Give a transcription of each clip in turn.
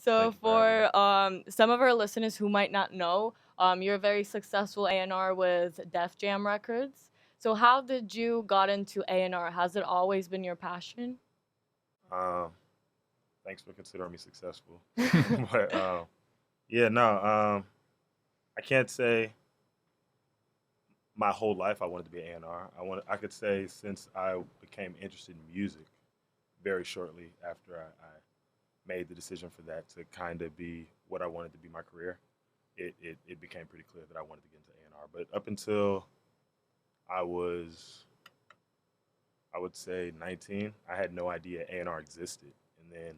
So Thank you for having me. for some of our listeners who might not know, you're a very successful A&R with Def Jam Records. So how did you got into A&R? Has it always been your passion? Um, Thanks for considering me successful. but yeah, no, I can't say my whole life I wanted to be an A&R. I could say since I became interested in music very shortly after I made the decision for that to kind of be what I wanted to be my career. It became pretty clear that I wanted to get into A&R. But up until I was, I would say 19, I had no idea A&R existed. And then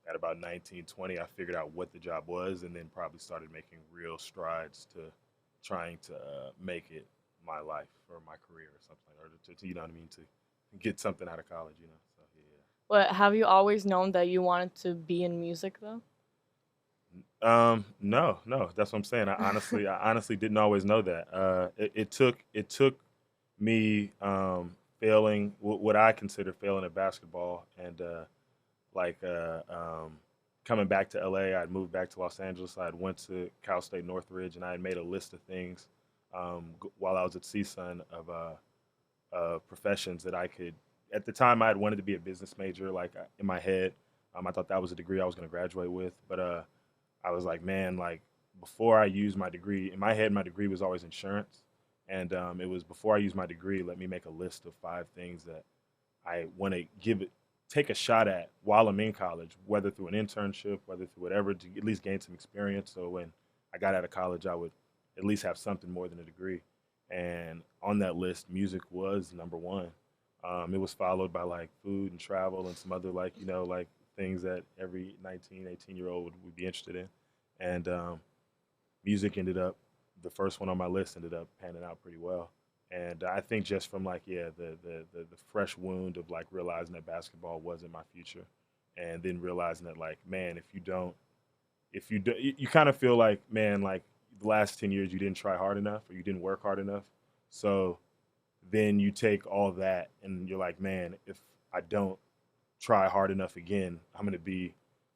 at about 19, 20, I figured out what the job was and then probably started making real strides to trying to make it my life or my career or something, or you know what I mean, to get something out of college, you know. So yeah. But have you always known that you wanted to be in music though? No, no, that's what I'm saying. I honestly didn't always know that. It took me failing what I consider failing at basketball and like coming back to LA. I'd moved back to Los Angeles. I had went to Cal State Northridge, and I had made a list of things while I was at CSUN of professions that I could. At the time, I had wanted to be a business major, like in my head. I thought that was a degree I was going to graduate with, but I was like, man, like before I use my degree, in my head, my degree was always insurance, and it was before I use my degree, let me make a list of 5 things that I want to take a shot at while I'm in college, whether through an internship, whether through whatever, to at least gain some experience. So when I got out of college, I would at least have something more than a degree. And on that list, music was number one. It was followed by like food and travel and some other like, like things that every 19, 18-year-old would be interested in. And music ended up, the first one on my list ended up panning out pretty well. And I think just from like, yeah, the fresh wound of like realizing that basketball wasn't my future, and then realizing that like, man, if you do, you kind of feel like, man, like the last 10 years you didn't try hard enough or you didn't work hard enough. So then you take all that and you're like, man, if I don't try hard enough again, I'm going to be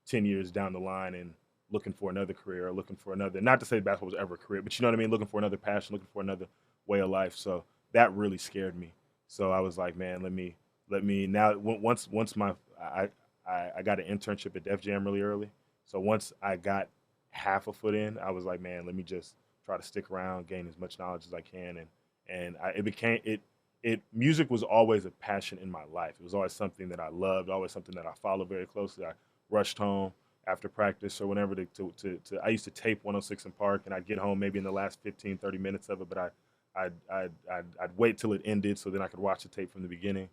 10 years down the line and looking for another career or looking for another, not to say basketball was ever a career, but you know what I mean? Looking for another passion, looking for another way of life. So that really scared me. So I was like, man, let me now, once I, I got an internship at Def Jam really early. So once I got half a foot in, I was like, man, let me just try to stick around, gain as much knowledge as I can. It became, music was always a passion in my life. It was always something that I loved, always something that I followed very closely. I rushed home after practice or whenever I used to tape 106 in Park, and I'd get home maybe in the last 15, 30 minutes of it, but I'd wait till it ended so then I could watch the tape from the beginning.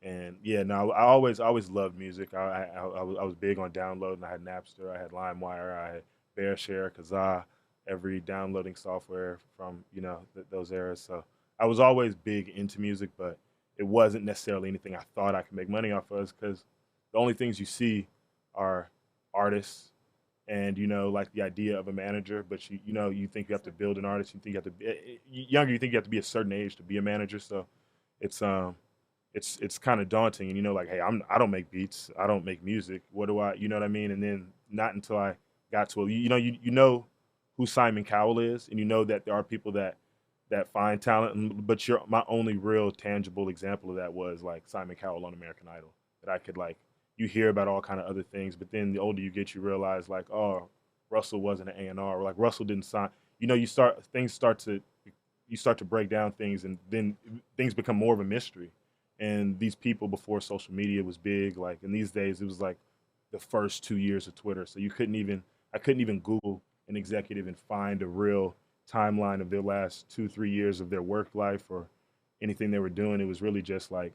And yeah, no, I always loved music. I was big on downloading. I had Napster, I had LimeWire, I had BearShare, Kazaa, every downloading software from those eras. So I was always big into music, but it wasn't necessarily anything I thought I could make money off of because the only things you see are artists and like the idea of a manager, but you think you have to build an artist. You think you have to be younger. You think you have to be a certain age to be a manager. So it's it's kind of daunting. And like, hey, I don't make beats. I don't make music. What do I? You know what I mean? And then not until I got to you know who Simon Cowell is, and you know that there are people that find talent. But my only real tangible example of that was like Simon Cowell on American Idol. That I could like, you hear about all kind of other things, but then the older you get, you realize like, oh, Russell wasn't an A&R, or like Russell didn't sign. You start to break down things, and then things become more of a mystery. And these people before social media was big, like in these days, it was like the first 2 years of Twitter, so I couldn't even Google an executive and find a real timeline of their last 2 3 years of their work life or anything they were doing. It was really just like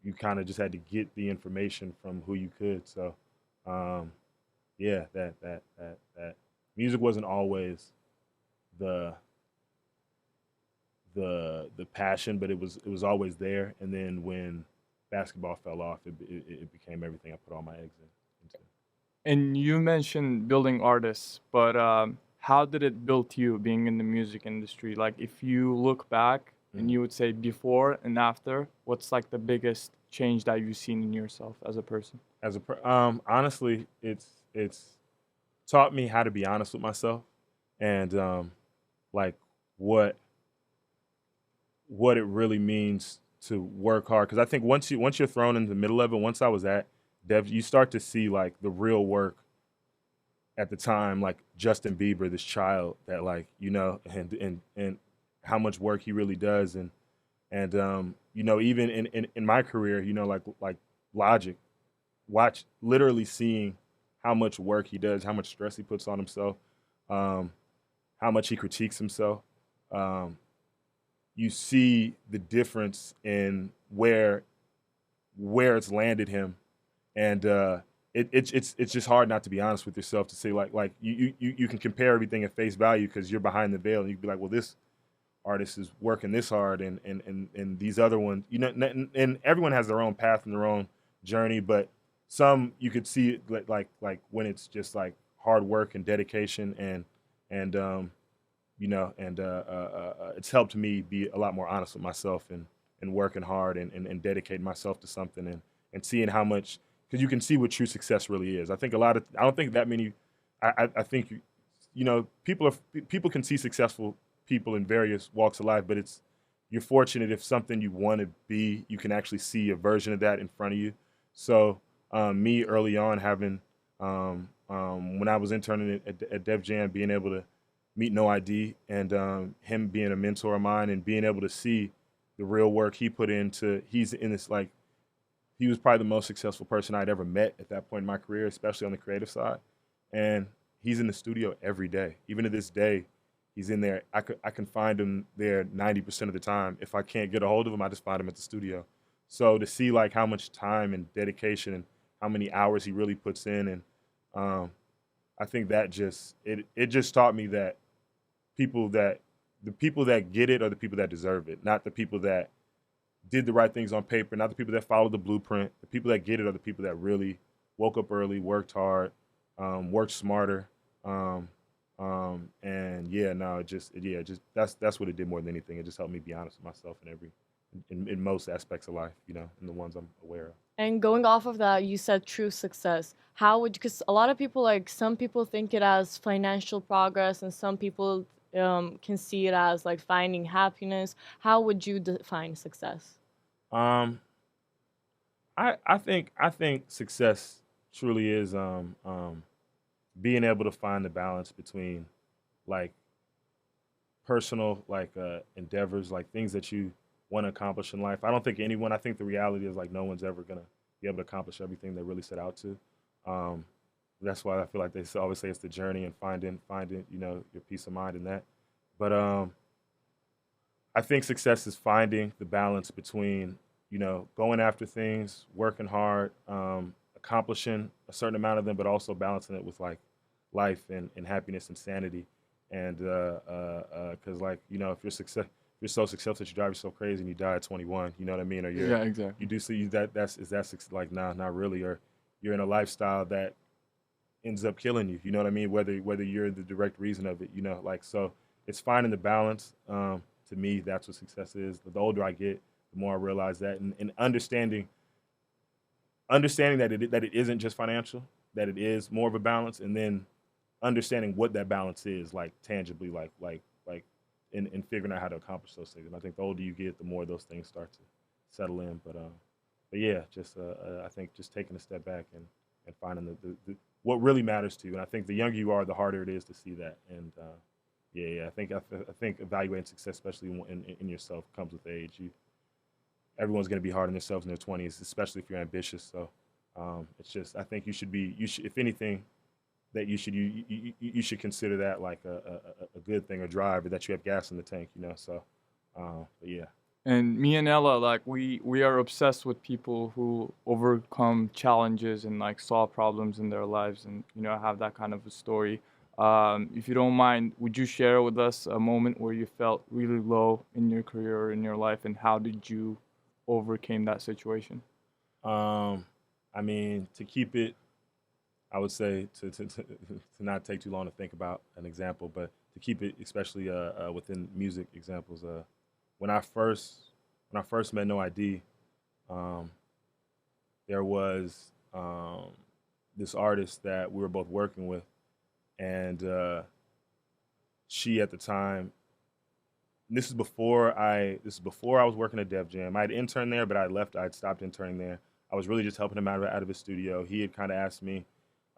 you kind of just had to get the information from who you could. So um, yeah, that music wasn't always the the passion, but it was always there. And then when basketball fell off, it became everything I put all my eggs into. And you mentioned building artists, but how did it build you being in the music industry? Like, if you look back, and you would say before and after, what's like the biggest change that you've seen in yourself as a person? Honestly, it's taught me how to be honest with myself and like what it really means to work hard. Because I think once you're thrown in the middle of it, once I was at Dev, you start to see like the real work at the time, like Justin Bieber, this child that like and how much work he really does, and even in my career, like Logic, watch literally seeing how much work he does, how much stress he puts on himself, um, how much he critiques himself. Um, you see the difference in where it's landed him, and it's just hard not to be honest with yourself to say like you can compare everything at face value because you're behind the veil and you can be like, well, this artist is working this hard and these other ones, and everyone has their own path and their own journey, but some you could see it like when it's just like hard work and dedication and it's helped me be a lot more honest with myself and working hard and dedicating myself to something and seeing how much, because you can see what true success really is. I think I don't think that many. I think people can see successful people in various walks of life, but you're fortunate if something you want to be, you can actually see a version of that in front of you. So me early on having when I was interning at Def Jam, being able to meet No ID and him being a mentor of mine and being able to see the real work he put into, he's in this like, he was probably the most successful person I'd ever met at that point in my career, especially on the creative side. And he's in the studio every day. Even to this day, he's in there. I can find him there 90% of the time. If I can't get a hold of him, I just find him at the studio. So to see like how much time and dedication and how many hours he really puts in, and I think that it just taught me that the people that get it are the people that deserve it, not the people that did the right things on paper, not the people that followed the blueprint. The people that get it are the people that really woke up early, worked hard, worked smarter, and yeah, no, just that's what it did more than anything. It just helped me be honest with myself in most aspects of life, and the ones I'm aware of. And going off of that, you said true success. How would, because a lot of people, like some people think it as financial progress, and some people can see it as like finding happiness. How would you define success? Um, I think success truly is being able to find the balance between like personal endeavors, like things that you want to accomplish in life. I think the reality is like no one's ever gonna be able to accomplish everything they really set out to. Um, that's why I feel like always say it's the journey and finding your peace of mind in that. But I think success is finding the balance between going after things, working hard, accomplishing a certain amount of them, but also balancing it with like life and happiness and sanity. And because if if you're so successful that you drive yourself crazy and you die at 21, you know what I mean, or Yeah, exactly. you do see that's like nah, not really, or you're in a lifestyle that ends up killing you. You know what I mean? Whether you're the direct reason of it, so it's finding the balance. To me, that's what success is. The older I get, the more I realize that, and understanding that it isn't just financial, that it is more of a balance, and then understanding what that balance is, like tangibly, in figuring out how to accomplish those things. And I think the older you get, the more those things start to settle in. But yeah, just I think just taking a step back and finding the what really matters to you. And I think the younger you are, the harder it is to see that. And I think evaluating success, especially in yourself, comes with age. Everyone's going to be hard on themselves in their 20s, especially if you're ambitious. So it's just, I think you should, if anything, that you should consider that like a good thing, or drive, or that you have gas in the tank. So but yeah. And me and Ella, like we are obsessed with people who overcome challenges and like solve problems in their lives, and have that kind of a story. If you don't mind, would you share with us a moment where you felt really low in your career or in your life, and how did you overcame that situation? I mean, to keep it, I would say to not take too long to think about an example, but to keep it, especially within music examples. when I first met No ID, um, there was this artist that we were both working with, and she at the time. This is before I was working at Def Jam. I had interned there, but I left. I'd stopped interning there. I was really just helping him out of his studio. He had kind of asked me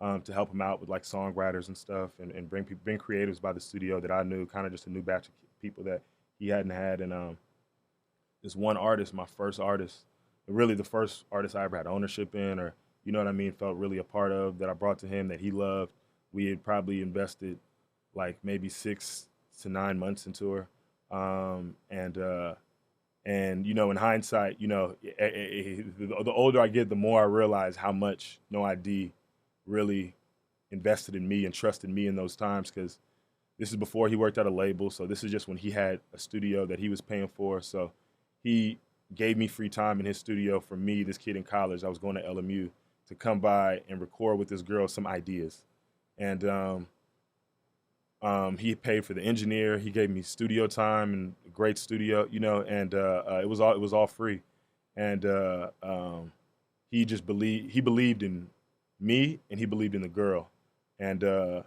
to help him out with like songwriters and stuff, and bring creatives by the studio that I knew, kind of just a new batch of people that he hadn't had. And this one artist, my first artist, really the first artist I ever had ownership in, or you know what I mean, felt really a part of, that I brought to him, that he loved. We had probably invested like maybe 6 to 9 months into her, and you know, in hindsight, you know, the older I get, the more I realize how much No ID really invested in me and trusted me in those times, because this is before he worked at a label, so this is just when he had a studio that he was paying for. So he gave me free time in his studio for me, this kid in college. I was going to LMU, to come by and record with this girl some ideas. And he paid for the engineer. He gave me studio time and a great studio, you know, and it was all free. And he believed in me, and he believed in the girl. And out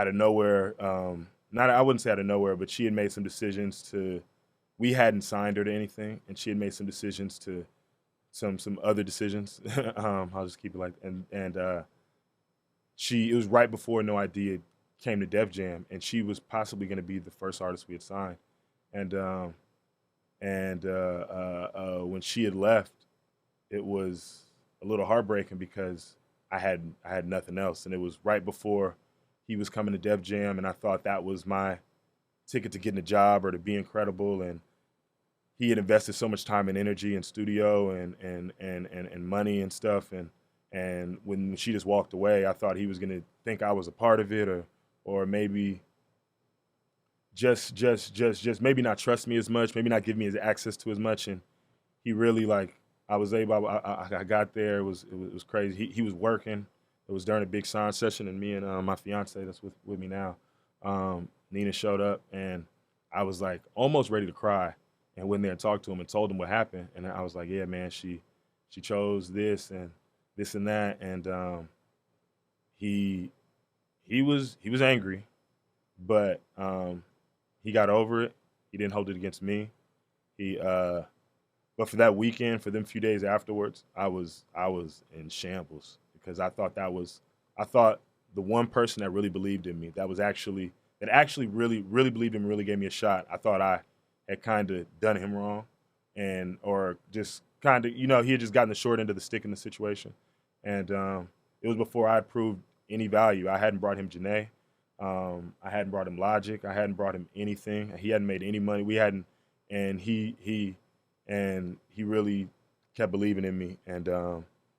of nowhere, not I wouldn't say out of nowhere, but she had made some decisions to. We hadn't signed her to anything, and she had made some decisions to some other decisions. I'll just keep it like, and it was right before No Idea came to Def Jam, and she was possibly going to be the first artist we had signed. And when she had left, it was a little heartbreaking, because I had nothing else, and it was right before he was coming to Def Jam, and I thought that was my ticket to getting a job or to be incredible. And he had invested so much time and energy in studio and money and stuff, and when she just walked away, I thought he was gonna think I was a part of it, or maybe just maybe not trust me as much, maybe not give me his access to as much. And he really, like, I got there, it was crazy. He was working. It was during a big sign session, and me and my fiance that's with me now, Nina, showed up, and I was like almost ready to cry, and went there and talked to him and told him what happened. And I was like, yeah, man, she chose this and this and that. And he was angry, but he got over it. He didn't hold it against me. But for that weekend, for them few days afterwards, I was in shambles, because I thought the one person that really believed in me, that actually really believed in me, really gave me a shot. I thought I had kind of done him wrong, or just kind of, you know, he had just gotten the short end of the stick in the situation. And it was before I had proved any value. I hadn't brought him Janae. I hadn't brought him Logic. I hadn't brought him anything. He hadn't made any money. We hadn't, and he really kept believing in me, and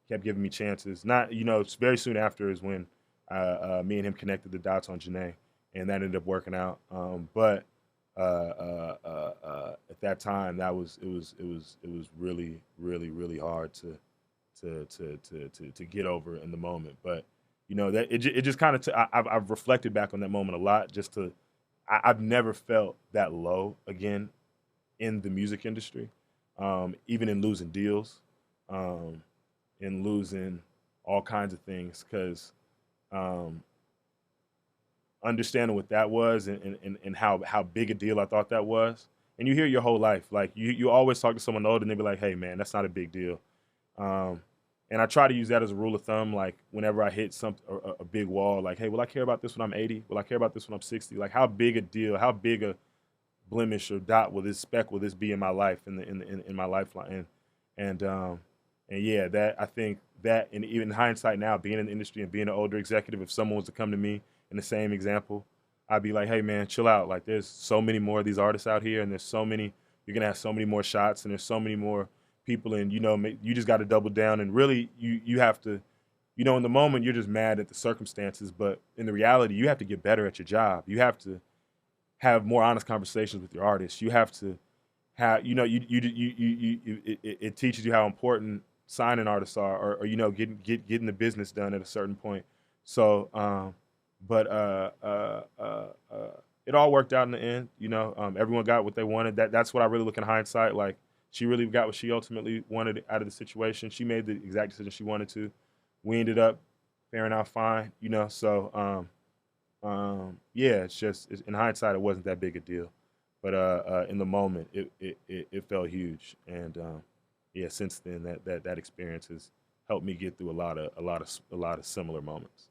kept giving me chances. Not, you know, very soon after is when me and him connected the dots on Janae, and that ended up working out. But at that time, it was really hard to get over in the moment. But you know, that it just kind of I've reflected back on that moment a lot. I've never felt that low again in the music industry, even in losing deals, in losing all kinds of things, because understanding what that was, and how big a deal I thought that was. And you hear your whole life, like you always talk to someone older, and they be like, hey man, that's not a big deal. And I try to use that as a rule of thumb, like whenever I hit a big wall, like, hey, will I care about this when I'm 80? Will I care about this when I'm 60? Like, how big a deal, how big a blemish or dot will this be in my life, in my lifeline? And yeah, that, I think that, and even in hindsight now, being in the industry and being an older executive, if someone was to come to me in the same example, I'd be like, hey man, chill out. Like, there's so many more of these artists out here, and you're gonna have so many more shots, and there's so many more people, and you know, you just got to double down. And really, you have to, you know, in the moment you're just mad at the circumstances, but in the reality, you have to get better at your job. You have to have more honest conversations with your artists. You have to have, you know, it teaches you how important signing artists are, or you know, getting the business done at a certain point. So, but it all worked out in the end. Everyone got what they wanted. That's what I really look in hindsight. Like, she really got what she ultimately wanted out of the situation. She made the exact decision she wanted to. We ended up faring out fine. Yeah, in hindsight, it wasn't that big a deal, but in the moment, it felt huge. And yeah, since then, that experience has helped me get through a lot of similar moments.